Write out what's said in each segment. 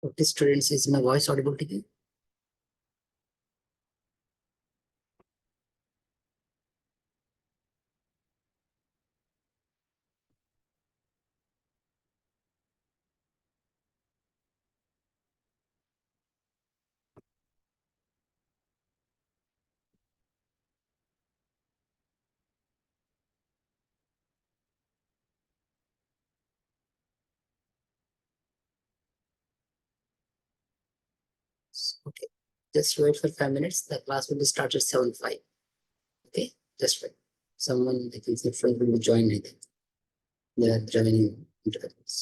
Okay, students, is my voice audible to you? Okay, just wait for 5 minutes. The class will be started 7:05. Okay, just wait. Someone, I think, different will be joining. I think they are joining into the class.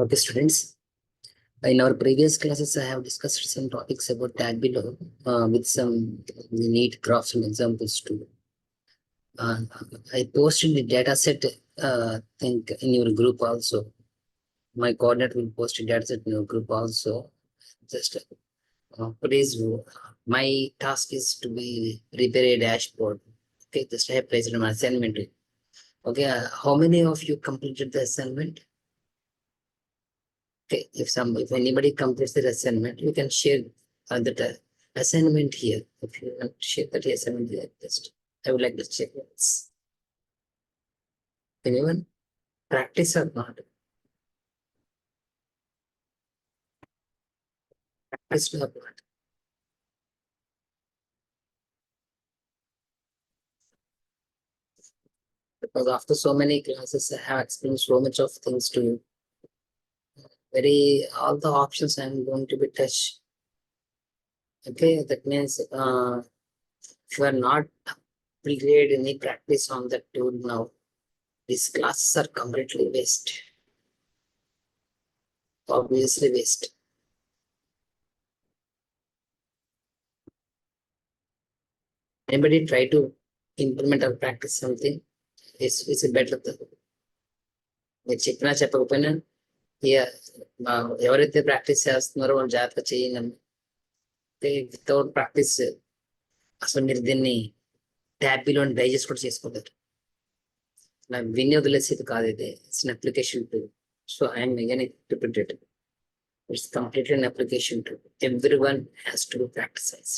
Okay, students. In our previous classes, I have discussed some topics about tag below with some neat graphs and examples too. I posted the data set, think in your group also. My coordinator will post a data set in your group also. Just please, my task is to be prepare a dashboard. Okay, just I have placed my assignment. Okay, how many of you completed the assignment? Okay, if anybody completes the assignment, you can share that assignment here. If you want to share that assignment here, just I would like to check this. Anyone practice or not? Practice or not? Because after so many classes, I have explained so much of things to you. Very all the options I'm going to be touch. Okay, that means if you are not create any practice on that tool now, these classes are completely waste. Obviously waste. Anybody try to implement or practice something? It's a better thing. మీరు చెప్పినా చెప్పకపోయినా ఇక ఎవరైతే practice చేస్తున్నారో వాళ్ళు జాగ్రత్త చేయండి. Without practice అసలు మీరు దీన్ని ట్యాబీలో డైజెస్ట్ కూడా చేసుకోలేరు. నా విని వదిలేసేది కాదు ఇది. It's an application to. So I'm again interpreted. It's completely an application to. Every one has to practice.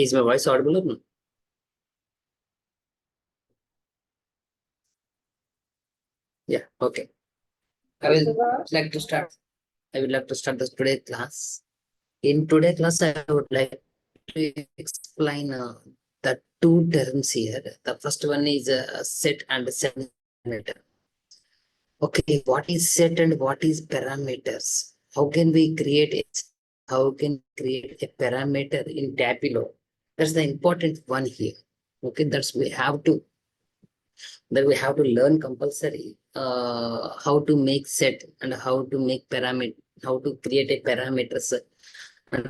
Is my voice audible or no? Yeah, okay. I will like to start. I would like to start the today class. In today's class, I would like to explain the two terms here. The first one is set and set. Okay, what is set and what is parameters? How can we create it? How can we create a parameter in Tableau? That's the important one here. Okay, that we have to learn compulsory how to make set and how to make parameter, how to create a parameters and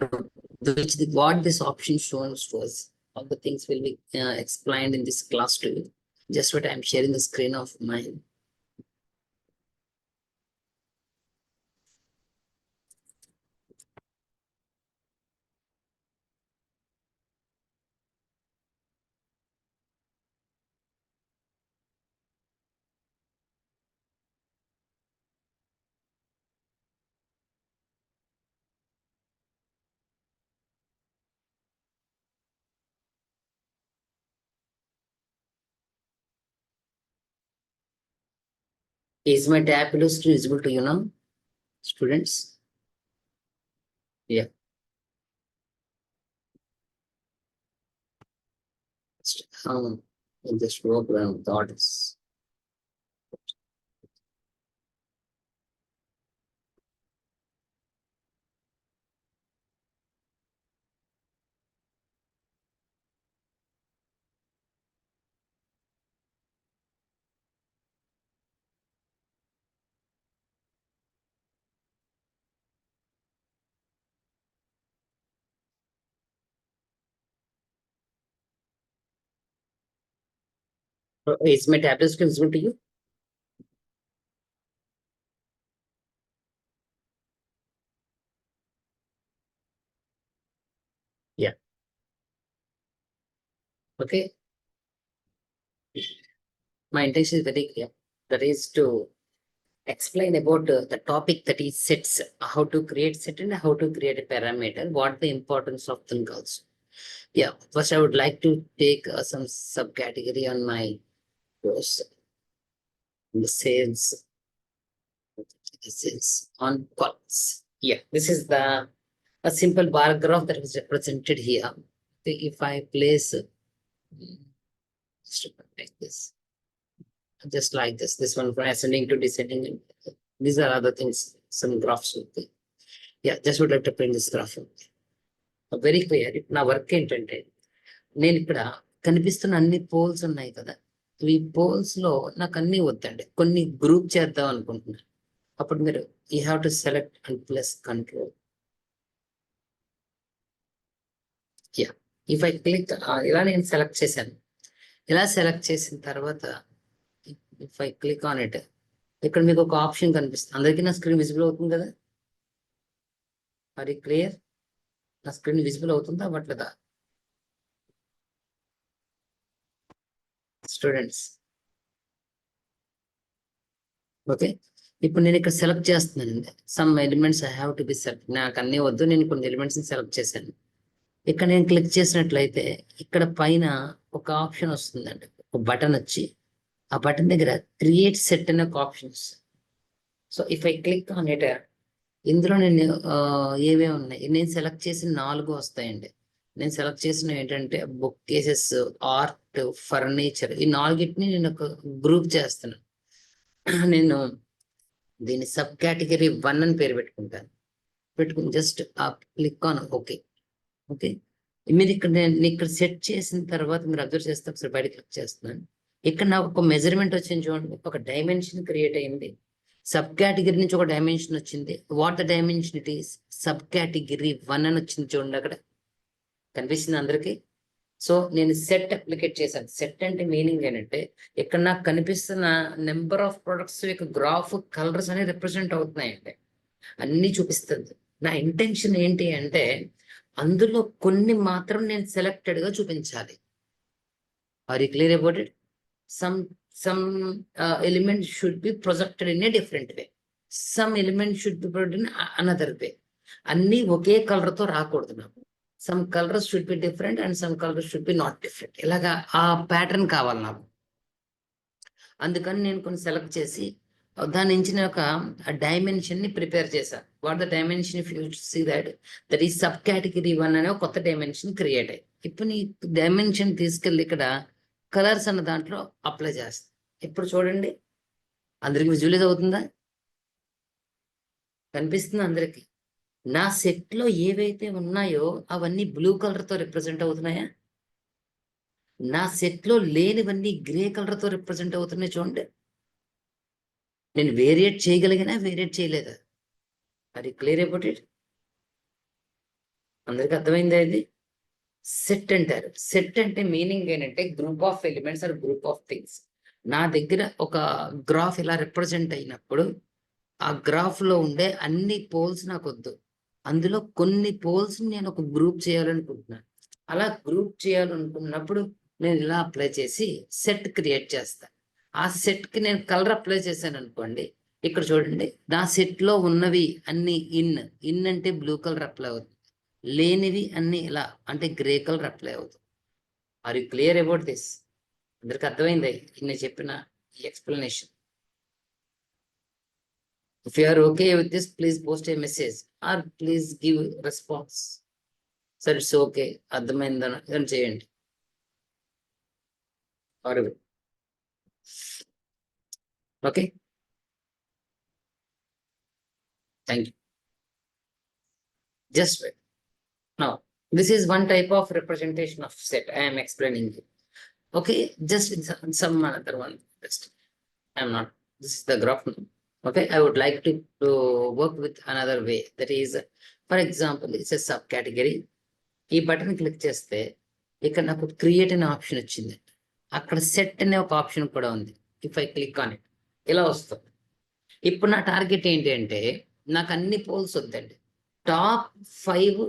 what this option shows to us. All the things will be explained in this class to you. Just what I'm sharing the screen of mine. Is my Tableau screen visible to you now, students? Yeah. In this program, thought is is my Tableau screen visible to you? Yeah. Okay. My intention is very clear. That is to explain about the topic that is sets, how to create set and how to create a parameter, what the importance of them also. Yeah, first I would like to take some subcategory on my course, the sales on calls. Yeah, this is the a simple bar graph that is represented here. If I place like this, just like this one from ascending to descending, these are other things, some graphs. Okay. Yeah, just would like to print this graph. Very clear. నా work ఏంటంటే నేను ఇక్కడ కనిపిస్తున్న అన్ని poles ఉన్నాయి కదా, ఈ poles లో నాకు అన్ని వద్దండి, కొన్ని గ్రూప్ చేద్దాం అనుకుంటున్నాను. అప్పుడు మీరు you have to select and plus control. Yeah, if I click, ఇలా నేను సెలెక్ట్ చేశాను. ఇలా సెలెక్ట్ చేసిన తర్వాత if I click on it, ఇక్కడ మీకు ఒక ఆప్షన్ కనిపిస్తుంది. అందరికీ నా స్క్రీన్ విజిబుల్ అవుతుంది కదా? మరి క్లియర్? నా స్క్రీన్ విజిబుల్ అవుతుందా అవ్వట్లేదా స్టూడెంట్స్? ఓకే, ఇప్పుడు నేను ఇక్కడ సెలెక్ట్ చేస్తున్నానండి. Some elements I have to be select. నాకు అన్నీ వద్దు, నేను కొన్ని ఎలిమెంట్స్ సెలెక్ట్ చేశాను. ఇక్కడ నేను క్లిక్ చేసినట్లయితే ఇక్కడ పైన ఒక ఆప్షన్ వస్తుందండి, ఒక బటన్ వచ్చి ఆ బటన్ దగ్గర క్రియేట్ సెట్ అనే ఒక ఆప్షన్ వస్తుంది. So if I click on it, ఇందులో నేను ఏమేమి ఉన్నాయి, నేను సెలెక్ట్ చేసిన 4 వస్తాయండి. నేను సెలెక్ట్ చేసిన ఏంటంటే బుక్ కేసెస్, ఆర్ట్, ఫర్నిచర్, ఈ 4టిని నేను ఒక గ్రూప్ చేస్తున్నాను. నేను దీన్ని సబ్ కేటగిరీ 1 అని పేరు పెట్టుకుని just click on okay. Okay, మీరు ఇక్కడ నేను ఇక్కడ సెట్ చేసిన తర్వాత మీరు అబ్జర్వ్ చేస్తే ఒకసారి బయట క్లిక్ చేస్తున్నాను. ఇక్కడ నాకు ఒక మెజర్మెంట్ వచ్చింది చూడండి, ఒక డైమెన్షన్ క్రియేట్ అయింది. సబ్ కేటగిరీ నుంచి ఒక డైమెన్షన్ వచ్చింది. What the dimension it is sub category 1 అని వచ్చింది చూడండి, అక్కడ కనిపిస్తుంది అందరికి. సో నేను సెట్ అప్లికేట్ చేశాను. సెట్ అంటే మీనింగ్ ఏంటంటే ఇక్కడ నాకు కనిపిస్తున్న నెంబర్ ఆఫ్ ప్రొడక్ట్స్ యొక్క గ్రాఫ్, కలర్స్ అనేవి రిప్రజెంట్ అవుతున్నాయండి, అన్ని చూపిస్తుంది. నా ఇంటెన్షన్ ఏంటి అంటే అందులో కొన్ని మాత్రం నేను సెలెక్టెడ్ గా చూపించాలి. Are you clear about it? some element should be projected in a different way, some element should be projected in another way. అన్ని ఒకే కలర్ తో రాకూడదు నాకు. Some colours should be different and some colours should be not different. ఇలాగా ఆ pattern కావాలి నాకు. అందుకని నేను కొన్ని సెలెక్ట్ చేసి దాని నుంచి ఒక డైమెన్షన్ ని ప్రిపేర్ చేశాను. What the dimension, if you see that is sub category 1 అనే కొత్త డైమెన్షన్ క్రియేట్ అయ్యి, ఇప్పుడు నీ డైమెన్షన్ తీసుకెళ్ళి ఇక్కడ కలర్స్ అన్న దాంట్లో అప్లై చేస్తాను. ఇప్పుడు చూడండి, అందరికి విజువలైజ్ అవుతుందా? కనిపిస్తుంది అందరికి. నా సెట్ లో ఏవైతే ఉన్నాయో అవన్నీ బ్లూ కలర్ తో రిప్రజెంట్ అవుతున్నాయా? నా సెట్ లో లేనివన్నీ గ్రే కలర్ తో రిప్రజెంట్ అవుతున్నాయి చూడండి. నేను వేరియేట్ చేయగలిగినా వేరియేట్ చేయలేదా? అది క్లియర్ అబౌట్ ఇట్? అందరికి అర్థమైందా ఇది? సెట్ అంటారు. సెట్ అంటే మీనింగ్ ఏంటంటే group of elements or group of things. నా దగ్గర ఒక గ్రాఫ్ ఇలా రిప్రజెంట్ అయినప్పుడు ఆ గ్రాఫ్ లో ఉండే అన్ని పోల్స్ నాకు వద్దు. అందులో కొన్ని పోల్స్ నేను ఒక గ్రూప్ చేయాలనుకుంటున్నాను. అలా గ్రూప్ చేయాలనుకున్నప్పుడు నేను ఇలా అప్లై చేసి సెట్ క్రియేట్ చేస్తాను. ఆ సెట్ కి నేను కలర్ అప్లై చేశాను అనుకోండి. ఇక్కడ చూడండి, నా సెట్ లో ఉన్నవి అన్ని ఇన్ అంటే బ్లూ కలర్ అప్లై అవుతుంది. లేనివి అన్ని ఇలా అంటే గ్రే కలర్ అప్లై అవుతుంది. Are you clear about this? అందరికి అర్థమైంది నేను చెప్పిన ఈ explanation? If you are okay with this, please post a message or please give response. Sir, it's okay. అర్థమైందని ఏదైనా చేయండి. Okay, thank you. Just wait. Now, this is one type of representation of set I am explaining you. Okay, just some other one. Just I am not. This is the graph now. Okay, I would like to work with another way. That is, for example, it's a subcategory. ఈ button click చేస్తే ఇక్కడ నాకు create అనే option వచ్చింది. అక్కడ set అనే ఒక option కూడా ఉంది. If I click on it ఇలా వస్తుంది. ఇప్పుడు నా టార్గెట్ ఏంటి అంటే నాకు అన్ని పోల్స్ వద్దండి, టాప్ 5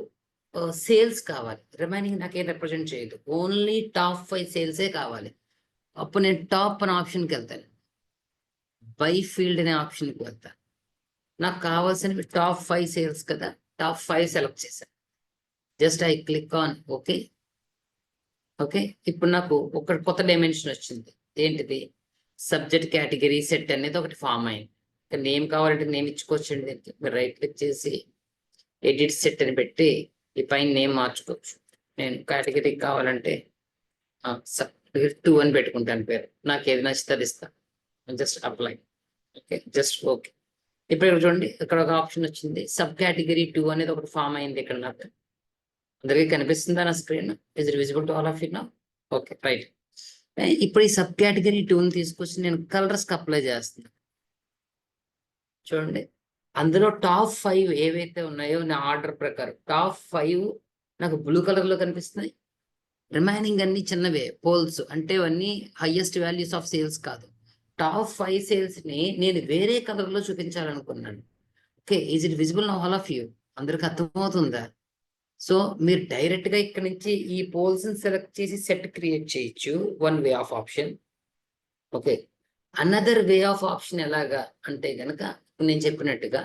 సేల్స్ కావాలి. రిమైనింగ్ నాకేం రిప్రజెంట్ చేయదు, ఓన్లీ టాప్ 5 సేల్సే కావాలి. అప్పుడు నేను టాప్ అనే ఆప్షన్కి వెళ్తాను, బై ఫీల్డ్ అనే ఆప్షన్కి వెళ్తాను. నాకు కావాల్సినవి టాప్ 5 సేల్స్ కదా, టాప్ 5 సెలెక్ట్ చేశాను. Just I click on okay. Okay, ఇప్పుడు నాకు ఒక కొత్త డైమెన్షన్ వచ్చింది. ఏంటిది? సబ్జెక్ట్ కేటగిరీ సెట్ అనేది ఒకటి ఫామ్ అయింది. నేమ్ కావాలంటే నేమ్ ఇచ్చుకోవచ్చండి. దీనికి మీరు రైట్ క్లిక్ చేసి ఎడిట్ సెట్ అని పెట్టి ఈ పైన నేమ్ మార్చుకోవచ్చు. నేను కేటగిరీ కావాలంటే సబ్జెక్ట్ 2 అని పెట్టుకుంటాను పేరు. నాకు ఏది నచ్చితే అది ఇస్తాను. Just apply. Okay, just okay. ఇప్పుడు ఇక్కడ చూడండి, ఇక్కడ ఒక ఆప్షన్ వచ్చింది, సబ్ కేటగిరీ 2 అనేది ఒకటి ఫామ్ అయింది ఇక్కడ నాకు. అందరికీ కనిపిస్తుందా నా screen? Is it visible to all of you now? Okay, right. ఇప్పుడు ఈ సబ్ కేటగిరీ 2ని తీసుకొచ్చి నేను కలర్స్కి అప్లై చేస్తున్నాను. చూడండి, అందులో టాప్ 5 ఏవైతే ఉన్నాయో నా ఆర్డర్ ప్రకారం టాప్ 5 నాకు బ్లూ కలర్ లో కనిపిస్తున్నాయి. రిమైనింగ్ అన్ని చిన్నవే పోల్స్, అంటే అవన్నీ హైయెస్ట్ వాల్యూస్ ఆఫ్ సేల్స్ కాదు. టాప్ 5 సేల్స్ ని నేను వేరే కలర్ లో చూపించాలనుకున్నాను. Okay, is it visible now all of you? అందరికి అర్థమవుతుందా? సో మీరు డైరెక్ట్ గా ఇక్కడ నుంచి ఈ పోల్స్ ని సెలెక్ట్ చేసి సెట్ క్రియేట్ చేయొచ్చు, one way of option. Okay, another way of option ఎలాగా అంటే గనక నేను చెప్పినట్టుగా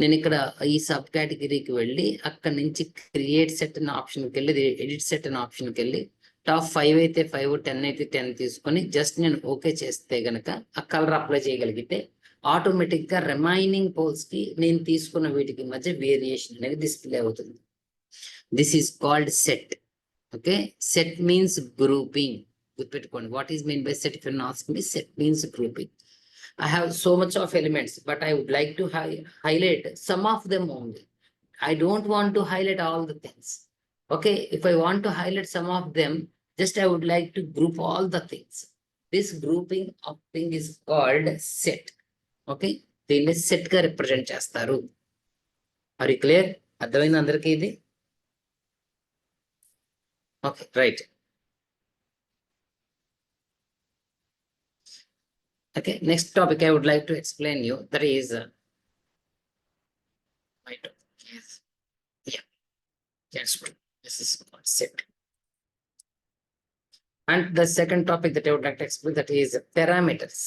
నేను ఇక్కడ ఈ సబ్ కేటగిరీకి వెళ్ళి అక్కడ నుంచి క్రియేట్ సెట్ అనే ఆప్షన్కి వెళ్ళి ఎడిట్ సెట్ అనే ఆప్షన్కి వెళ్ళి టాప్ 5 అయితే 5, 10 అయితే 10 తీసుకొని జస్ట్ నేను ఓకే చేస్తే గనక ఆ కలర్ అప్లై చేయగలిగితే ఆటోమేటిక్ గా రిమైనింగ్ పోల్స్ కి నేను తీసుకున్న వీటికి మధ్య వేరియేషన్ అనేది డిస్ప్లే అవుతుంది. This is called set. Okay, set means grouping. గుర్తుపెట్టుకోండి, what is mean by set? If you ask me, set means grouping. I have so much of elements, but I would like to highlight some of them only. I don't want to highlight all the things. Okay, if I want to highlight some of them, just I would like to group all the things. This grouping of thing is called set. Okay, దీన్ని set గా represent చేస్తారు. Are you clear? అర్థమైంది అందరికీ ఇది? Okay, right. Okay, next topic I would like to explain you, that is my topic. Yes. Yeah. Yes. This is called set. And the second topic that I would like to explain, that is parameters.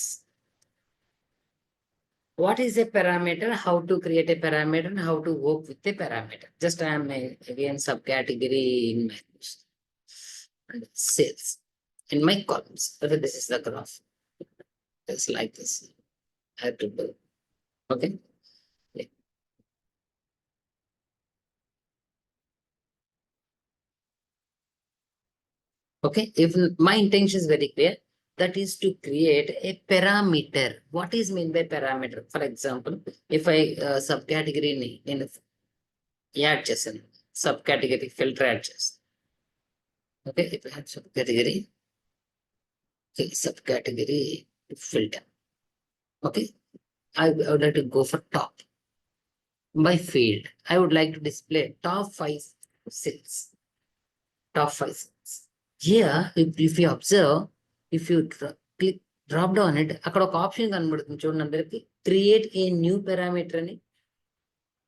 What is a parameter? How to create a parameter and how to work with a parameter. Just I am again subcategory in my and sales in my columns. Okay, this is the graph. It's like this. I have to do. Okay. Okay, if my intention is very clear, that is to create a parameter. What is mean by parameter? For example, if I subcategory in add చేశాను, subcategory filter add చేస్తాను. Okay, if I have subcategory, okay, subcategory filter. Okay, I would like to go for top. By field, I would like to display top 5 sales. Top 5 sales. Here, if you observe, if you click drop down it, అక్కడ ఒక option కనబడుతుంది చూడండి అందరికి, create a new parameter అని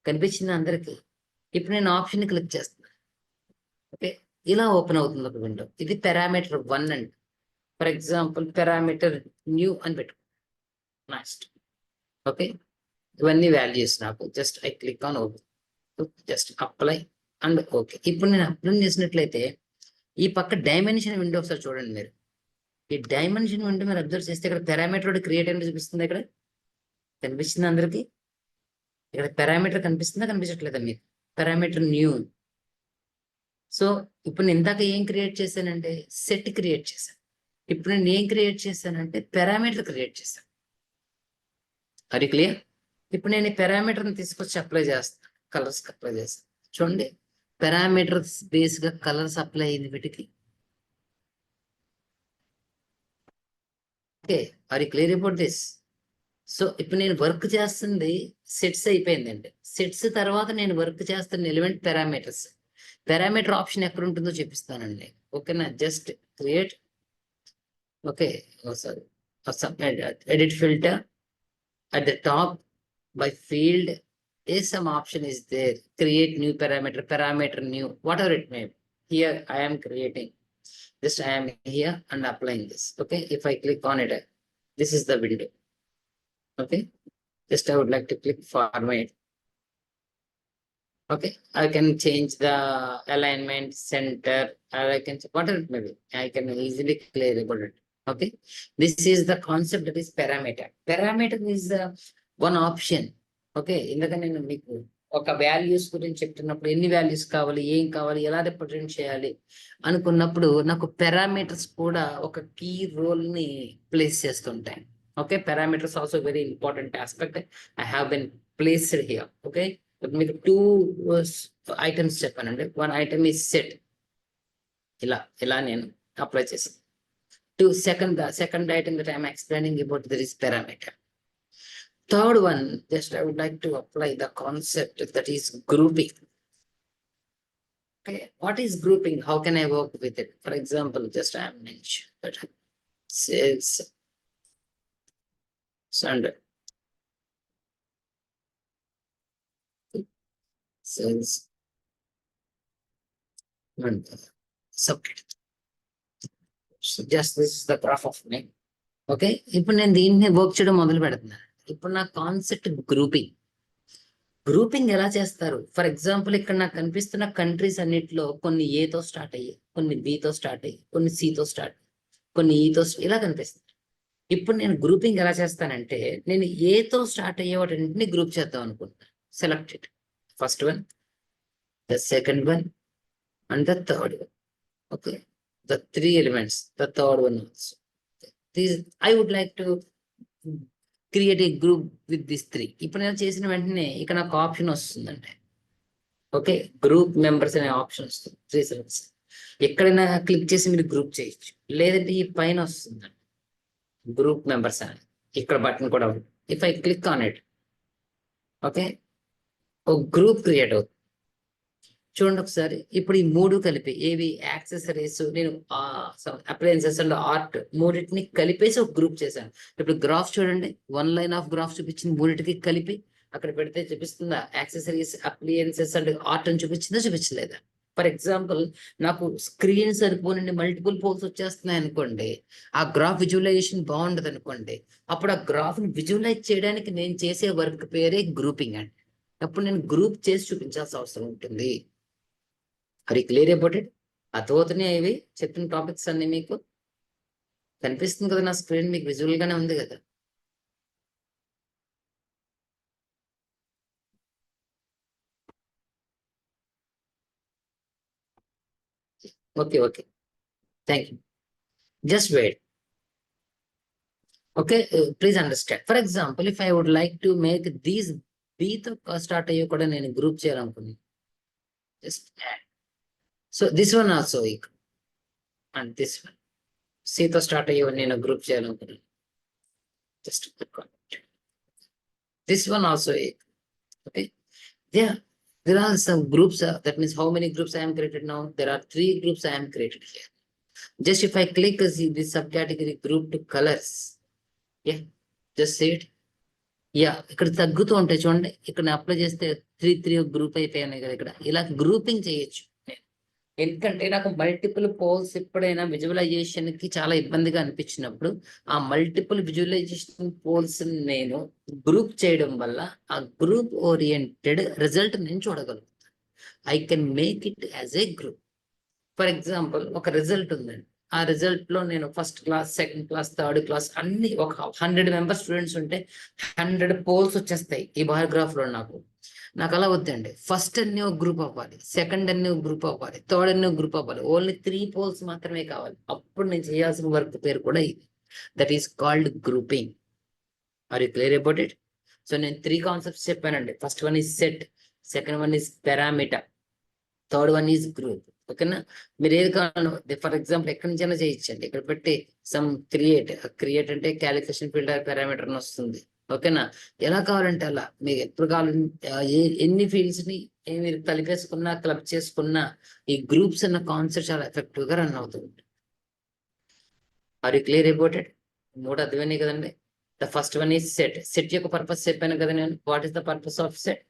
కనిపించింది అందరికి. ఇప్పుడు నేను ఆప్షన్ ని క్లిక్ చేస్తాను. ఓకే, ఇలా ఓపెన్ అవుతుంది ఒక విండో. ఇది పారామీటర్ 1 అండి. ఫర్ ఎగ్జాంపుల్ పారామీటర్ న్యూ అని పెట్టు నెక్స్ట్. ఓకే, ఇవన్నీ వాల్యూస్ నాకు. Just I click on open, just apply and okay. ఇప్పుడు నేను అప్లై చేసినట్లయితే ఈ పక్క డైమెన్షన్ విండో ఒకసారి చూడండి మీరు. ఈ డైమెన్షన్ విండో మీరు అబ్జర్వ్ చేస్తే ఇక్కడ పారామీటర్ క్రియేట్ అని చూపిస్తుంది. ఇక్కడ కనిపిస్తుంది అందరికి. ఇక్కడ పారామీటర్ కనిపిస్తుందా కనిపించట్లేదా మీకు? Parameter new. సో ఇప్పుడు నేను ఇందాక ఏం క్రియేట్ చేశానంటే సెట్ క్రియేట్ చేశాను. ఇప్పుడు నేను ఏం క్రియేట్ చేశానంటే పారామీటర్ క్రియేట్ చేశాను. అది క్లియర్? ఇప్పుడు నేను ఈ పారామీటర్ని తీసుకొచ్చి అప్లై చేస్తాను, కలర్స్ అప్లై చేస్తాను. చూడండి, పారామీటర్ బేస్ గా కలర్స్ అప్లై అయింది వీటికి. Okay, are you clear about this? So ఇప్పుడు నేను వర్క్ చేస్తుంది సెట్స్ అయిపోయిందండి. సెట్స్ తర్వాత నేను వర్క్ చేస్తున్న ఎలిమెంట్ పారామీటర్స్. పారామీటర్ ఆప్షన్ ఎక్కడ ఉంటుందో చూపిస్తానండి. ఓకేనా? Just create. Okay, sorry, edit filter at the top by field is some option is there, create new parameter new, whatever it may be. Here I am creating, just I am here and applying this. Okay, if I click on it, this is the window. Okay, just I would like to click format. Okay, I can change the alignment, center, or I can whatever it may be. I can easily clear about it. Okay, this is the concept, that is parameter. Parameter is the one option. Okay, ఇందుకని నేను మీకు ఒక values గురించి చెప్తున్నప్పుడు ఎన్ని values కావాలి, ఏం కావాలి, ఎలా రిప్రజెంట్ చేయాలి అనుకున్నప్పుడు నాకు పారామీటర్స్ కూడా ఒక కీ రోల్ ని ప్లేస్ చేస్తుంటాయి. Okay, parameters also very important aspect. I have been placed here. Okay, మీకు 2 ఐటమ్స్ చెప్పానండి. 1 ఐటమ్ is సెట్. ఇలా నేను అప్లై చేసాను. The second item that I'm explaining about, there is parameter. Third one, just I would like to apply the concept that is grouping. Okay, what is grouping? How can I work with it? For example, just I am mentioned that sales standard, sales and subcategory. So just this is the graph of me. Okay, ఇప్పుడు నేను దీన్ని work చేయడం మొదలు పెడుతున్నాను. ఇప్పుడు నా concept grouping. Grouping ఎలా చేస్తారు? ఫర్ ఎగ్జాంపుల్, ఇక్కడ నాకు కనిపిస్తున్న కంట్రీస్ అన్నిటిలో కొన్ని ఏతో స్టార్ట్ అయ్యి, కొన్ని బితో స్టార్ట్ అయ్యి, కొన్ని సితో స్టార్ట్, కొన్ని ఈతో ఇలా కనిపిస్తుంది. ఇప్పుడు నేను గ్రూపింగ్ ఎలా చేస్తానంటే, నేను ఏతో స్టార్ట్ అయ్యే వాటిని గ్రూప్ చేద్దాం అనుకుంటున్నాను. Selected first one, the second one and the third one. Okay, the 3 elements, the third one also. I would like to create a group with these 3. ఇప్పుడు నేను చేసిన వెంటనే ఇక్కడ నాకు ఆప్షన్ వస్తుందండి. ఓకే, గ్రూప్ మెంబర్స్ అనే ఆప్షన్ వస్తుంది. 3 selects ఎక్కడైనా క్లిక్ చేసి మీరు గ్రూప్ చేయొచ్చు. లేదంటే ఈ పైన వస్తుందండి గ్రూప్ మెంబర్స్ అని, ఇక్కడ బటన్ కూడా ఉంది. If I click on it, okay, ఒక గ్రూప్ క్రియేట్ అవుతుంది. చూడండి ఒకసారి. ఇప్పుడు ఈ 3 కలిపి, ఏవి యాక్సెసరీస్, నేను అప్లయన్సెస్ అండ్ ఆర్ట్ మూడింటిని కలిపేసి ఒక గ్రూప్ చేశాను. ఇప్పుడు గ్రాఫ్ చూడండి, 1 లైన్ ఆఫ్ గ్రాఫ్ చూపించింది. మూడింటికి కలిపి అక్కడ పెడితే చూపిస్తుందా? యాక్సెసరీస్, అప్లయన్సెస్ అండ్ ఆర్ట్ అని చూపించిందా, చూపించలేదా? ఫర్ ఎగ్జాంపుల్, నాకు స్క్రీన్ సరిపోనండి, మల్టిపుల్ పోల్స్ వచ్చేస్తున్నాయి అనుకోండి, ఆ గ్రాఫ్ విజువలైజేషన్ బాగుండదు అనుకోండి, అప్పుడు ఆ గ్రాఫ్ ని విజువలైజ్ చేయడానికి నేను చేసే వర్క్ పేరే గ్రూపింగ్ అండి. అప్పుడు నేను గ్రూప్ చేసి చూపించాల్సిన అవసరం ఉంటుంది. అది క్లియర్ అబౌట్ ఇట్? అర్థమవుతున్నాయి ఇవి చెప్పిన టాపిక్స్ అన్ని? మీకు కనిపిస్తుంది కదా నా స్క్రీన్? మీకు విజువల్ గానే ఉంది కదా? Okay, thank you. Just wait. Okay, please understand. For example, if I would like to make these B తో స్టార్ట్ అయ్యే కూడా నేను గ్రూప్ చేయాలనుకున్నాను, just add. So this one also and this one C తో start అయ్యే నేను group చేయాలనుకున్నాను, just this one also. Okay, there are some groups. That means how many groups I am created now? There are 3 groups I am created here. Just if I click this subcategory group to colors, yeah, just see it. Yeah, ఇక్కడ తగ్గుతూ ఉంటాయి చూడండి. ఇక్కడ apply చేస్తే 3 group అయిపోయాయి కదా. ఇక్కడ ఇలా గ్రూపింగ్ చేయొచ్చు నేను. ఎందుకంటే నాకు మల్టిపుల్ పోల్స్ ఎప్పుడైనా విజువలైజేషన్ కి చాలా ఇబ్బందిగా అనిపించినప్పుడు ఆ మల్టిపుల్ విజువలైజేషన్ పోల్స్ నేను గ్రూప్ చేయడం వల్ల ఆ గ్రూప్ ఓరియంటెడ్ రిజల్ట్ నేను చూడగలుగుతాను. I can make it as a group. For example, ఒక రిజల్ట్ ఉందండి. ఆ రిజల్ట్ లో నేను first class, second class, third class అన్ని ఒక 100 మెంబర్ స్టూడెంట్స్ ఉంటే 100 పోల్స్ వచ్చేస్తాయి ఈ బాయోగ్రాఫ్ లో. నాకు అలా వద్దండి. ఫస్ట్ అన్ని ఒక గ్రూప్ అవ్వాలి, సెకండ్ అన్ని ఒక గ్రూప్ అవ్వాలి, థర్డ్ అన్ని ఒక గ్రూప్ అవ్వాలి. ఓన్లీ 3 పోల్స్ మాత్రమే కావాలి. అప్పుడు నేను చేయాల్సిన వర్క్ పేరు కూడా ఇది. That is called grouping. Are you clear about it? So నేను 3 కాన్సెప్ట్స్ చెప్పానండి. First one is set, second one is parameter, third one is group. ఓకేనా? మీరు ఏది కావాలో, ఫర్ ఎగ్జాంపుల్ ఎక్కడి నుంచైనా చేయించండి. ఇక్కడ పెట్టి సమ్ క్రియేట్ అంటే క్యాలిక్యులేషన్ ఫీల్డ్ పారామీటర్ అని వస్తుంది. ఓకేనా? ఎలా కావాలంటే అలా మీకు ఎప్పుడు కావాలంటే ఎన్ని ఫీల్డ్స్ ని మీరు కలిపేసుకున్నా, క్లబ్ చేసుకున్నా ఈ గ్రూప్స్ అన్న కాన్సెప్ట్ చాలా ఎఫెక్టివ్ గా రన్ అవుతుంది. Are you clear about it? 3 అర్థమైనాయి కదండి. The first one is set. Set యొక్క పర్పస్ చెప్పాను కదా నేను. What is the purpose of set?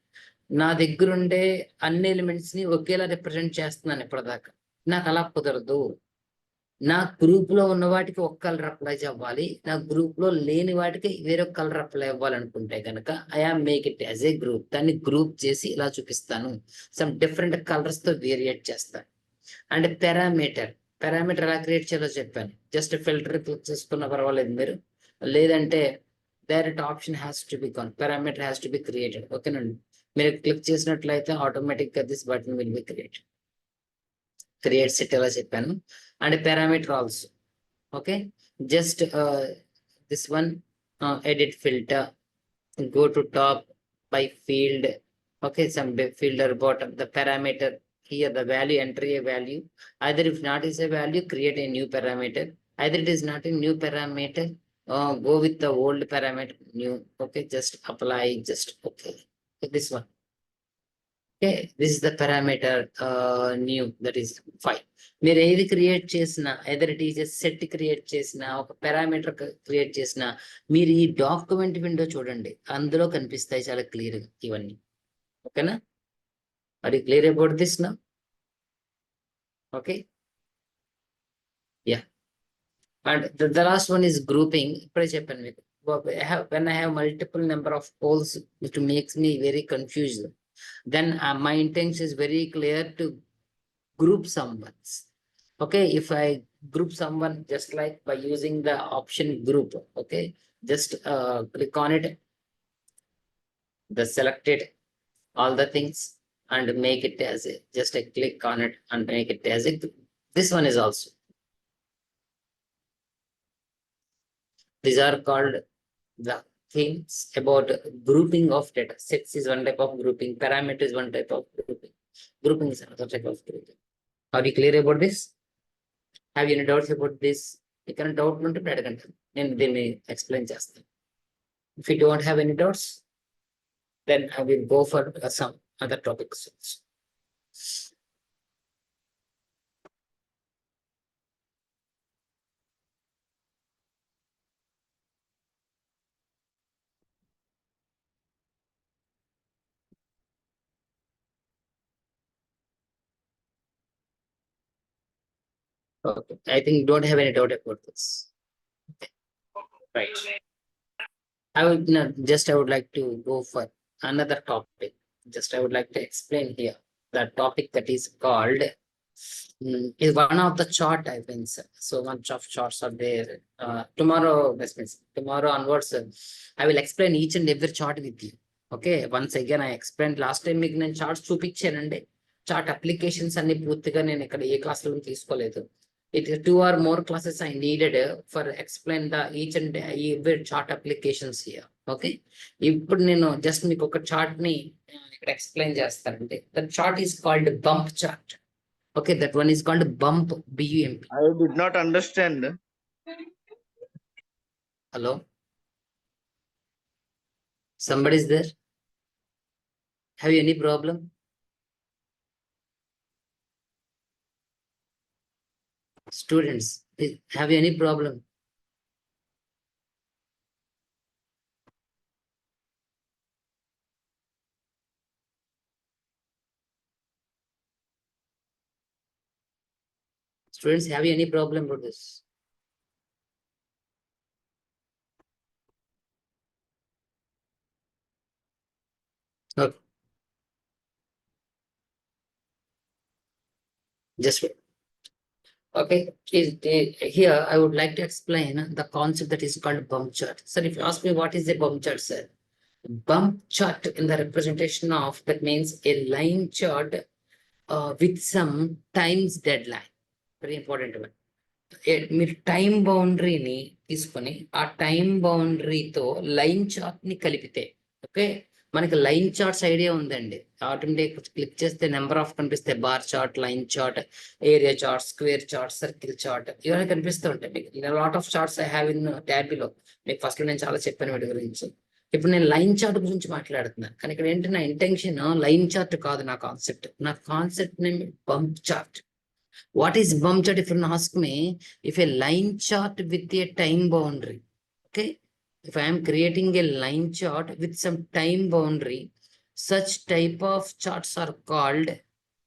నా దగ్గర ఉండే అన్ని ఎలిమెంట్స్ ని ఒకేలా రిప్రజెంట్ చేస్తున్నాను ఇప్పటిదాకా. నాకు అలా కుదరదు. నా గ్రూప్ లో ఉన్న వాటికి ఒక కలర్ అప్లై అవ్వాలి, నా గ్రూప్ లో లేని వాటికి వేరొక కలర్ అప్లై అవ్వాలనుకుంటే కనుక I am make it as a group. దాన్ని గ్రూప్ చేసి ఇలా చూపిస్తాను. సమ్ డిఫరెంట్ కలర్స్ తో వేరియేట్ చేస్తాను. అండ్ పారామీటర్ ఎలా క్రియేట్ చేయాలో చెప్పాను. జస్ట్ ఫిల్టర్ క్లిక్ చేసుకున్న పర్వాలేదు మీరు, లేదంటే direct option has to be con, parameter has to be created. ఓకేనండి? మీరు క్లిక్ చేసినట్లయితే ఆటోమేటిక్ గా this button will be create set ఎలా చెప్పాను. And parameter also. Okay, just this one edit filter, go to top by field. Okay, some fielder bottom, the parameter here, the value, enter a value. Either if not is a value, create a new parameter. Either it is not a new parameter, go with the old parameter, new. Okay, just apply, just okay. This one. Okay, this is the parameter new, that is 5. మీరు ఏది create చేసినా, either it is a set create చేసినా, ఒక parameter create చేసినా, మీరు ఈ document window చూడండి, అందులో కనిపిస్తాయి చాలా క్లియర్ గా ఇవన్నీ. ఓకేనా? Are you clear about this now? Okay, yeah. And the last one is grouping. ఇప్పుడే చెప్పాను మీకు, when I have multiple number of polls, it makes me very confused. Then my intention is very clear to group someone. Okay, if I group someone just like by using the option group, okay, just click on it, the selected all the things and make it as a, just a click on it and make it as a group. This one is also, these are called the things about grouping of data. Sets is one type of grouping, parameter is one type of grouping is another type of grouping. Are you clear about this? Have you any doubts about this? You can doubt unte అడగండి, నేను దీన్ని explain చేస్తాను. If you don't have any doubts, then I will go for some other topics. Okay, I think you don't have any doubt about this. Okay. Right. I would like to go for another topic. I would like to explain here the topic that is called is one of the chart I think. So bunch of charts are there. Tomorrow, that means tomorrow onwards, I will explain each and every chart with you. Okay, once again I explained last time మీకు నేను charts చూపించానండి. Chart applications అన్ని పూర్తిగా నేను ఇక్కడ ఏ class లో తీసుకోలేదు. it 2 or more classes I needed for explain the each and every chart applications here. Okay, ఇప్పుడు నేను జస్ట్ మీకు ఒక చార్ట్ ని ఇక్కడ ఎక్స్ప్లెయిన్ చేస్తానండి. That chart is called bump chart. Okay, that one is called bump, BUMP. I did not understand. Hello, somebody is there? Have you any problem? Students, have you any problem? Students, have you any problem with this? Okay. Just wait. Okay, here I would like to explain the concept that is called bump chart. Sir, if you ask me what is a bump chart, sir? Bump chart in the representation of, that means a line chart with some times deadline. Very important one. మీరు time బౌండరీని తీసుకొని ఆ time బౌండరీతో line chart ని కలిపితే, okay, మనకి line charts idea ఉందండి. Automatic click చేస్తే number of కనిపిస్తే bar chart, line chart, area chart, square chart, circle chart, ఇవన్నీ కనిపిస్తూ ఉంటాయి మీకు. Lot of charts I have in ట్యాబీలో. మీకు ఫస్ట్ లో నేను చాలా చెప్పాను వీటి గురించి. ఇప్పుడు నేను లైన్ చార్ట్ గురించి మాట్లాడుతున్నాను, కానీ ఇక్కడ ఏంటి నా ఇంటెన్షన్ లైన్ చార్ట్ కాదు. నా concept name bump chart. What is bump chart? If you ask me, if a line chart with a time boundary, okay, if I am creating a line chart with some time boundary, such type of charts are called,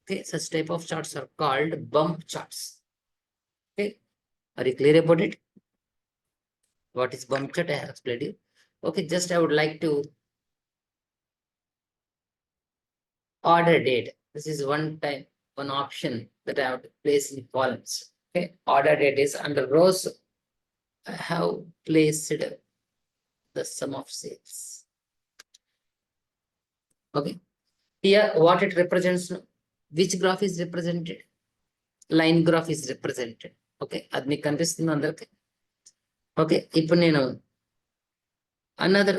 okay, such type of charts are called bump charts. Okay, are you clear about it? What is bump chart? I have explained you. Okay, just I would like to order date. This is one option that I have to place in columns. Okay, order date is under rows. I have placed the sum of sales. Okay, here what it represents, which graph is represented? Line graph is represented. Okay, అది మీకు కనిపిస్తుంది అందరికి. Okay, ఇప్పుడు నేను another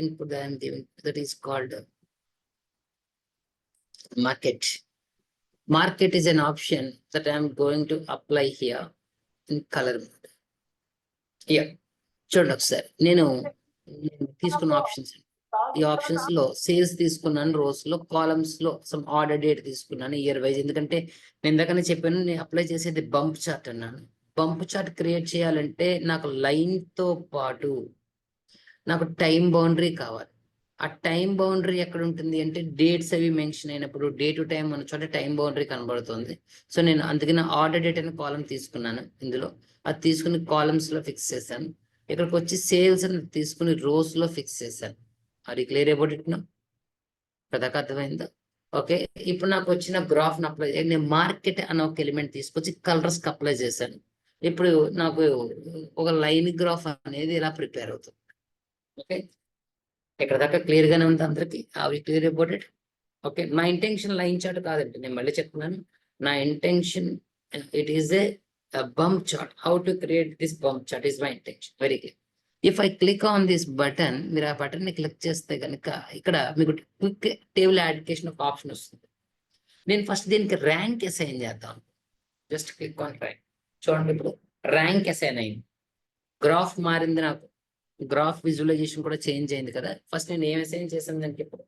input that I am giving, that is called market. Market is an option that I am going to apply here in color mode. Here, చూడండి ఒకసారి నేను తీసుకున్న ఆప్షన్స్. ఈ ఆప్షన్స్ లో సేల్స్ తీసుకున్నాను, రోస్ లో, కాలమ్స్ లో సమ్ ఆర్డర్ డేట్ తీసుకున్నాను, ఇయర్ వైజ్. ఎందుకంటే నేను ఇందాకనే చెప్పాను, నేను అప్లై చేసేది బంప్ చార్ట్ అన్నాను. బంప్ చార్ట్ క్రియేట్ చేయాలంటే నాకు లైన్ తో పాటు నాకు టైం బౌండరీ కావాలి. ఆ టైం బౌండరీ ఎక్కడ ఉంటుంది అంటే డేట్స్ అవి మెన్షన్ అయినప్పుడు డే టు టైం అన్న చోట టైం బౌండరీ కనబడుతుంది. సో నేను అందుకని ఆర్డర్ డేట్ అనే కాలం తీసుకున్నాను ఇందులో. అది తీసుకుని కాలమ్స్ లో ఫిక్స్ చేశాను. ఇక్కడికి వచ్చి సేల్స్ అని తీసుకుని రోస్ లో ఫిక్స్ చేశాను. అది క్లియర్ అబౌట్ ఇట్ నా? కథకు అర్థమైందా? ఓకే, ఇప్పుడు నాకు వచ్చిన గ్రాఫ్ అప్లై నేను మార్కెట్ అనే ఒక ఎలిమెంట్ తీసుకొచ్చి కలర్స్ కి అప్లై చేశాను. ఇప్పుడు నాకు ఒక లైన్ గ్రాఫ్ అనేది ఇలా ప్రిపేర్ అవుతుంది. ఓకే, ఇక్కడ దాకా క్లియర్ గానే ఉంది అందరికి? Clear about it? ఓకే, నా ఇంటెన్షన్ లైన్ చార్ట్ కాదండి, నేను మళ్ళీ చెప్తున్నాను. నా intention, it is a bump chart. How to create this bump chart is my intention. Very clear. If I click on this button, మీరు ఆ బటన్ ని click చేస్తే కనుక ఇక్కడ మీకు క్విక్ టేబుల్ అప్లికేషన్ ఒక ఆప్షన్ వస్తుంది. నేను ఫస్ట్ దీనికి ర్యాంక్ అసైన్ చేద్దాం. Just click on rank. చూడండి, ఇప్పుడు ర్యాంక్ అసైన్ అయింది. గ్రాఫ్ మారింది, నాకు గ్రాఫ్ విజువలైజేషన్ కూడా చేంజ్ అయింది కదా. ఫస్ట్ నేను ఏం అసైన్ చేశాను దానికి? ఇప్పుడు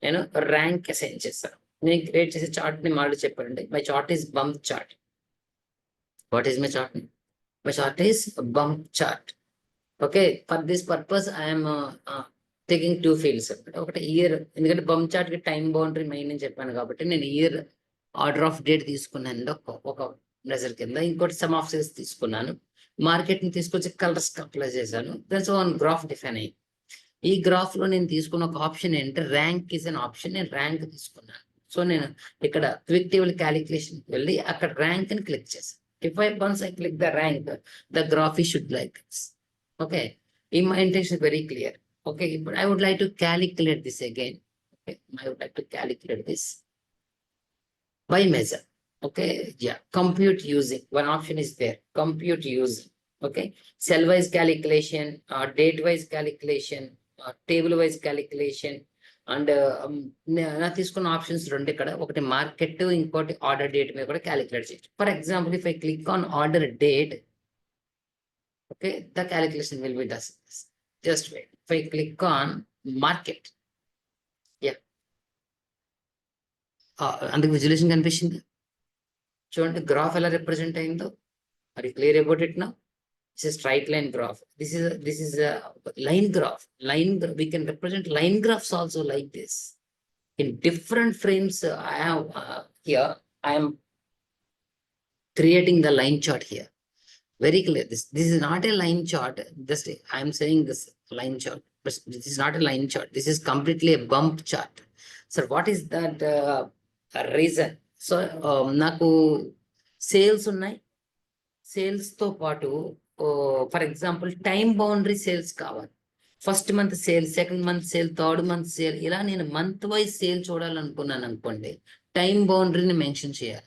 నేను ర్యాంక్ అసైన్ చేస్తాను. నేను క్రియేట్ చేసే చార్ట్ ని మళ్ళీ చెప్పండి. My chart is bump chart. What is my chart? My chart is a bump chart. Okay, for this purpose I am taking two fields. ఒకటి ఇయర్, ఎందుకంటే బంప్ చార్ట్ కి time boundary main అని చెప్పాను కాబట్టి నేను ఇయర్ ఆర్డర్ ఆఫ్ డేట్ తీసుకున్నాను ఒక measure కింద. ఇంకోటి సమ్ ఆఫ్ సేల్స్ తీసుకున్నాను. మార్కెట్ ని తీసుకొచ్చి కలర్స్ అప్లై చేశాను. దాని వన్ గ్రాఫ్ డిఫైన్ అయ్యింది. ఈ గ్రాఫ్ లో నేను తీసుకున్న ఒక ఆప్షన్ ఏంటంటే ర్యాంక్ ఇస్ అన్ ఆప్షన్. నేను ర్యాంక్ తీసుకున్నాను. సో నేను ఇక్కడ క్విక్ టేబుల్ క్యాలిక్యులేషన్ వెళ్ళి అక్కడ ర్యాంక్ ని క్లిక్ చేశాను. Once I click the rank, the graph should like this. Okay, my intention is very clear. Okay, but I would like to calculate this again. Okay, I would like to calculate this by measure. Okay, yeah, compute using, one option is there, compute using. Okay, cell wise calculation, date wise calculation, table wise calculation, and నా తీసుకున్న options రెండు ఇక్కడ, ఒకటి market, ఇంకోటి order date మీద కూడా calculate చేయొచ్చు. For example, if I click on order date, okay, the calculation will be does this. Just wait. If I click on market, yeah, అందుకు విజువలేషన్ కనిపిస్తుంది చూడండి, గ్రాఫ్ ఎలా రిప్రజెంట్ అయిందో. Are you clear about it now? This is straight line graph. This is a line graph. We can represent line graphs also like this. In different frames, I have here. I am creating the line chart here. Very clear. This is not a line chart. Just I am saying this line chart, but this is not a line chart. This is completely a bump chart. So what is that reason? So నాకు sales ఉన్నాయి, sales తో పాటు for example time boundary sales కావాలి. First month sale, second month sale, third month sale, ఇలా నేను month wise sale చూడాలనుకున్నాను అనుకోండి, time బౌండరీని మెన్షన్ చేయాలి.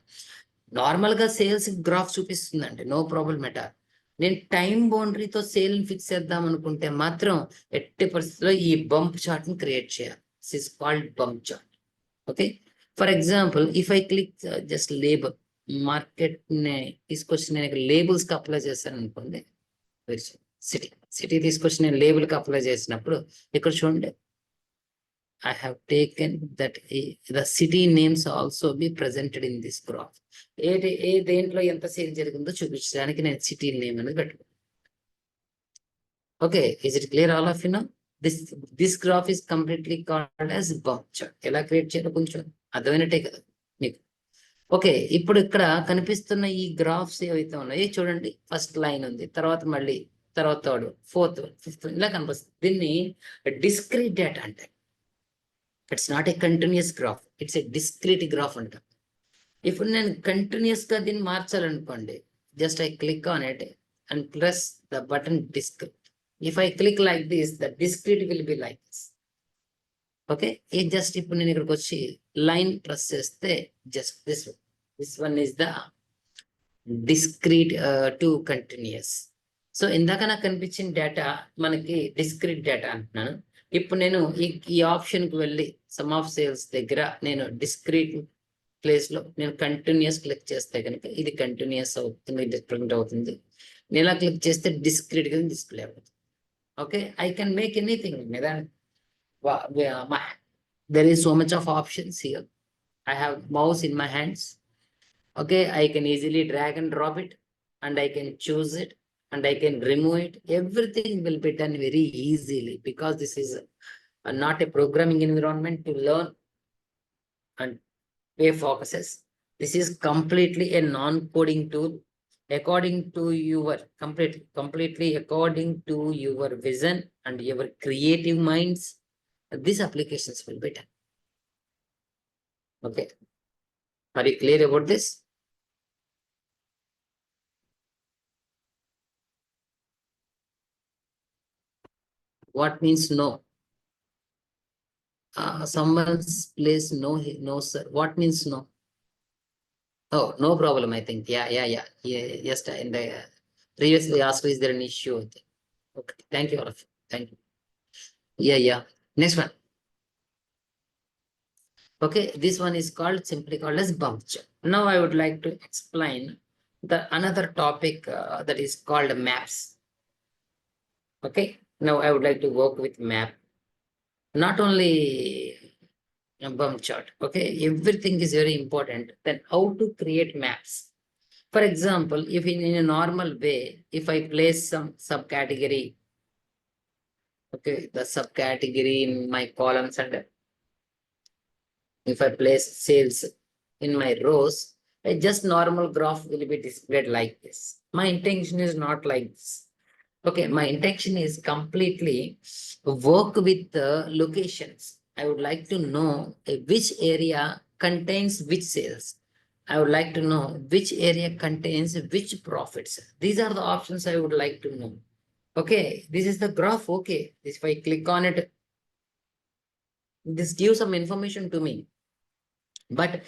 నార్మల్ గా సేల్స్ గ్రాఫ్ చూపిస్తుందండి, నో ప్రాబ్లం ఎట్ ఆల్. నేను టైం బౌండరీతో సేల్ ఫిక్స్ చేద్దాం అనుకుంటే మాత్రం ఎట్టి పరిస్థితుల్లో ఈ బంప్ చార్ట్ ని క్రియేట్ చేయాలి. This is called bump chart. Okay, for example, if I click just label, market ని తీసుకొచ్చి నేను ఇక్కడ లేబుల్స్ కి అప్లై చేశాను అనుకోండి, సిటీ తీసుకొచ్చి నేను లేబుల్ కి అప్లై చేసినప్పుడు ఇక్కడ చూడండి, I have taken that the city names also be presented in this graph. ఏ దేంట్లో ఎంత సేల్ జరిగిందో చూపించడానికి నేను సిటీ నేమ్ అనేది పెట్టుకున్నాను. Okay, is it clear all of you now? This graph is completely called as bump chart. ఎలా create చేయాలో కొంచెం అర్థమైనట్టే కదా మీకు. ఓకే, ఇప్పుడు ఇక్కడ కనిపిస్తున్న ఈ గ్రాఫ్స్ ఏవైతే ఉన్నాయో చూడండి, ఫస్ట్ లైన్ ఉంది, తర్వాత మళ్ళీ తర్వాత థర్డ్, ఫోర్త్, ఫిఫ్త్, ఇలా కనిపిస్తుంది. దీన్ని డిస్క్రీట్ డేటా అంటే. It's not a continuous graph, it's a discrete graph అంట. ఇప్పుడు నేను కంటిన్యూస్ గా దీన్ని మార్చాలనుకోండి, just I click on it and press the button discrete. If I click like this, the discrete will be like this. Okay, ఇది just ఇప్పుడు నేను ఇక్కడికి వచ్చి లైన్ ప్రెస్ చేస్తే just this one is the discrete to continuous. So ఇందాక నాకు కనిపించిన data మనకి డిస్క్రీట్ డేటా అంటున్నాను. ఇప్పుడు నేను ఈ ఆప్షన్ కి వెళ్ళి సమ్ ఆఫ్ సేల్స్ దగ్గర నేను డిస్క్రీట్ ప్లేస్ లో నేను కంటిన్యూస్ క్లిక్ చేస్తే కనుక ఇది కంటిన్యూస్ అవుతుంది, డిస్ప్రింట్ అవుతుంది. నేను ఇలా క్లిక్ చేస్తే డిస్క్రీట్ గా డిస్ప్లే అవుతుంది. Okay, I can make anything. There is so much of options here. I have mouse in my hands. Okay, I can easily drag and drop it, and I can choose it, and I can remove it. Everything will be done very easily because this is not a programming environment to learn and pay focuses. This is completely a non-coding tool. According to your completely according to your vision and your creative minds, these applications will be done. Okay, are you clear about this? What means no? Someone's place no sir. What means no? Oh, no problem. I think yeah. Yes, in the previously asked, is there an issue? Okay, thank you all of you. Thank you. Yeah. Next one. Okay, this one is simply called as bump chart. Now I would like to explain the another topic that is called maps. Okay, now I would like to work with map. Not only a bump chart. Okay, everything is very important. Then how to create maps? For example, if in a normal way, if I place some subcategory, okay, the subcategory in my columns, and if I place sales in my rows, a just normal graph will be displayed like this. My intention is not like this. Okay, my intention is completely work with the locations. I would like to know which area contains which sales. I would like to know which area contains which profits. These are the options I would like to know. Okay, this is the graph. Okay, if I click on it, this gives some information to me. But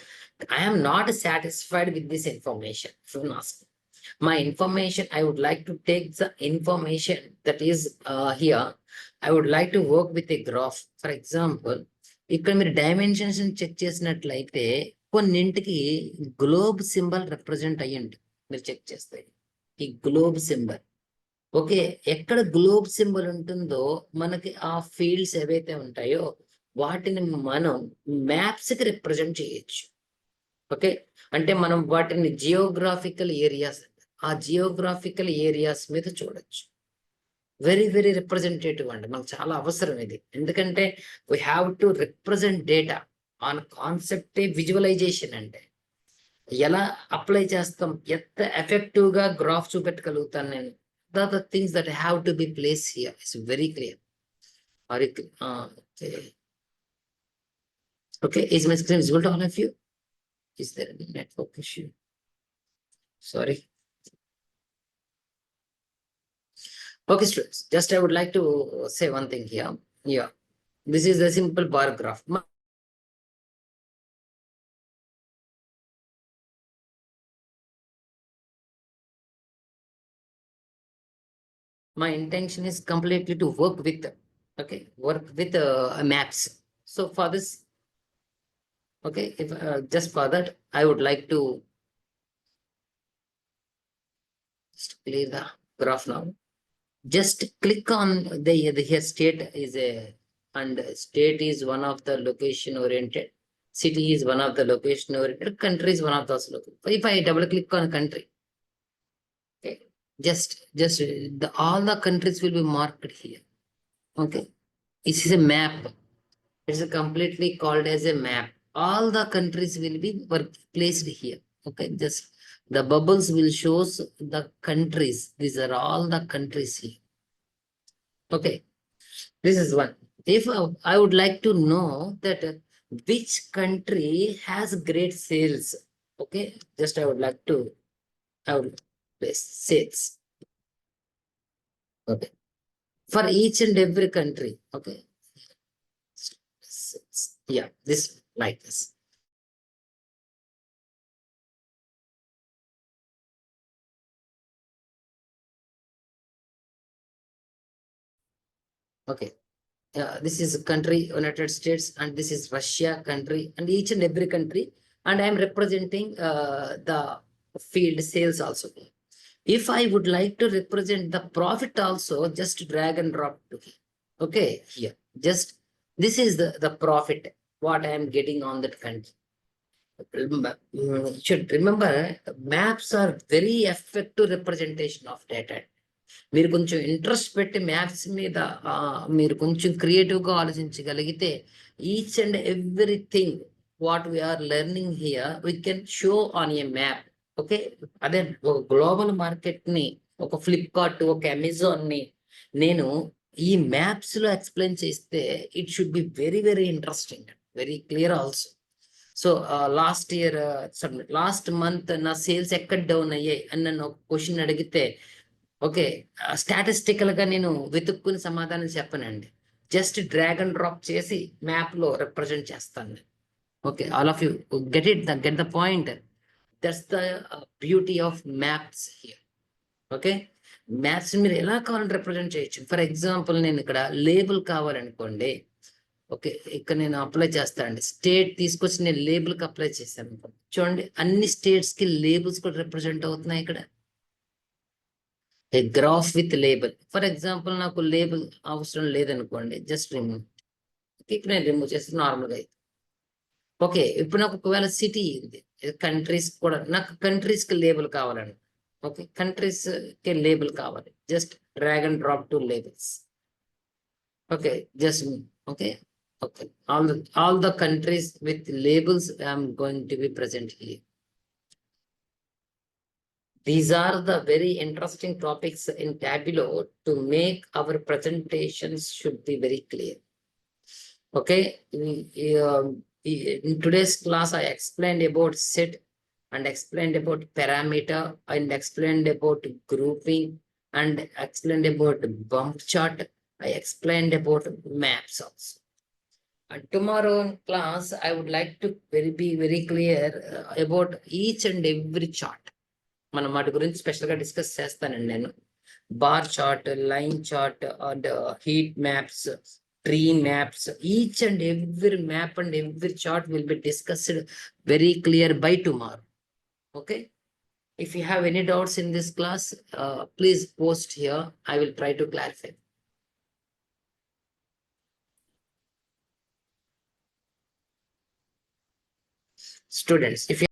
I am not satisfied with this information. Shouldn't ask. My information, I would like to take the information that is here. I would like to work with a graph. For example, ఇక్కడ మీరు dimensions check చేసినట్లయితే కొన్నింటికి globe symbol represent అయ్యండి మీరు check చేస్తే ఈ globe symbol. Okay, ఎక్కడ globe symbol ఉంటుందో మనకి ఆ ఫీల్డ్స్ ఏవైతే ఉంటాయో వాటిని మనం మ్యాప్స్ కి రిప్రజెంట్ చేయొచ్చు. ఓకే, అంటే మనం వాటిని జియోగ్రాఫికల్ ఏరియాస్, ఆ జియోగ్రాఫికల్ ఏరియాస్ మీద చూడొచ్చు. వెరీ వెరీ రిప్రజెంటేటివ్ అండి, మనకు చాలా అవసరం ఇది. ఎందుకంటే we have to represent data on concept visualisation. అంటే ఎలా అప్లై చేస్తాం, ఎంత ఎఫెక్టివ్ గా గ్రాఫ్ చూపెట్టగలుగుతాను నేను. The things that have to be place here it's very clear. Okay, is my screen visible to all of you? Is there any network issue? Sorry. Okay, students, just I would like to say one thing here. Yeah, this is a simple bar graph. My intention is completely to work with, okay, work with maps. So for this, okay, if just for that, I would like to just clear the graph now. Just click on the here state is a, and state is one of the location oriented, city is one of the location oriented, country is one of those location. If I double click on country, okay, just the all the countries will be marked here. Okay, this is a map. It's completely called as a map. All the countries will be placed here. Okay, just the bubbles will shows the countries. These are all the countries here. Okay, this is one. If I would like to know that which country has great sales, okay, just I would like to, I would place sales. Okay, for each and every country. Okay, yeah, this like this. Okay, this is a country, United States, and this is Russia country, and each and every country, and I am representing the field sales also. If I would like to represent the profit also, just drag and drop to here. Okay, here, just this is the profit, what I am getting on that country. Should remember, maps are very effective representation of data. మీరు కొంచెం interest పెట్టి maths మీద మీరు కొంచెం క్రియేటివ్గా ఆలోచించగలిగితే each and everything what we are learning here we can show on a map. Okay, అదే ఒక గ్లోబల్ మార్కెట్ని, ఒక ఫ్లిప్కార్ట్, ఒక అమెజాన్ని నేను ఈ మ్యాప్స్ లో ఎక్స్ప్లెయిన్ చేస్తే it should be very very interesting, very clear also. So last year, last month నా సేల్స్ ఎక్కడ డౌన్ అయ్యాయి అని నన్ను ఒక క్వశ్చన్ అడిగితే, ఓకే, స్టాటిస్టికల్ గా నేను వెతుక్కుని సమాధానం చెప్పనండి, జస్ట్ డ్రాగ్ అండ్ డ్రాప్ చేసి మ్యాప్ లో రిప్రజెంట్ చేస్తాను. Okay, all of you get the point. That's the beauty of maps here. Okay, maps మీరు ఎలా కావాలని రిప్రజెంట్ చేయొచ్చు. ఫర్ ఎగ్జాంపుల్, నేను ఇక్కడ లేబుల్ కావాలనుకోండి. ఓకే, ఇక్కడ నేను అప్లై చేస్తాను అండి, స్టేట్ తీసుకొచ్చి నేను లేబుల్ కి అప్లై చేశాను. చూడండి, అన్ని స్టేట్స్ కి లేబుల్స్ కూడా రిప్రజెంట్ అవుతున్నాయి ఇక్కడ. A graph with label. For example, నాకు లేబుల్ అవసరం లేదనుకోండి, జస్ట్ రిమూవ్. ఇప్పుడు నేను రిమూవ్ చేస్తే నార్మల్గా అయితే. ఓకే, ఇప్పుడు నాకు ఒకవేళ సిటీ ఉంది, కంట్రీస్ కూడా, నాకు కంట్రీస్ కి లేబుల్ కావాలండి. ఓకే, కంట్రీస్ కి లేబుల్ కావాలి, just drag and drop to labels. Okay, just okay. Okay, all the countries with labels I am going to be present here. These are the very interesting topics in Tableau to make our presentations should be very clear. Okay, in today's class I explained about set and explained about parameter and explained about grouping and explained about bump chart. I explained about maps also. Tomorrow in class, I would like to be very clear about each and every chart. మనం వాటి గురించి special గా discuss చేస్తానండి నేను. Bar chart, line chart, and heat maps, tree maps, each and every map and every chart will be discussed very clear by tomorrow. Okay. If you have any doubts in this class, please post here. I will try to clarify. Students, if you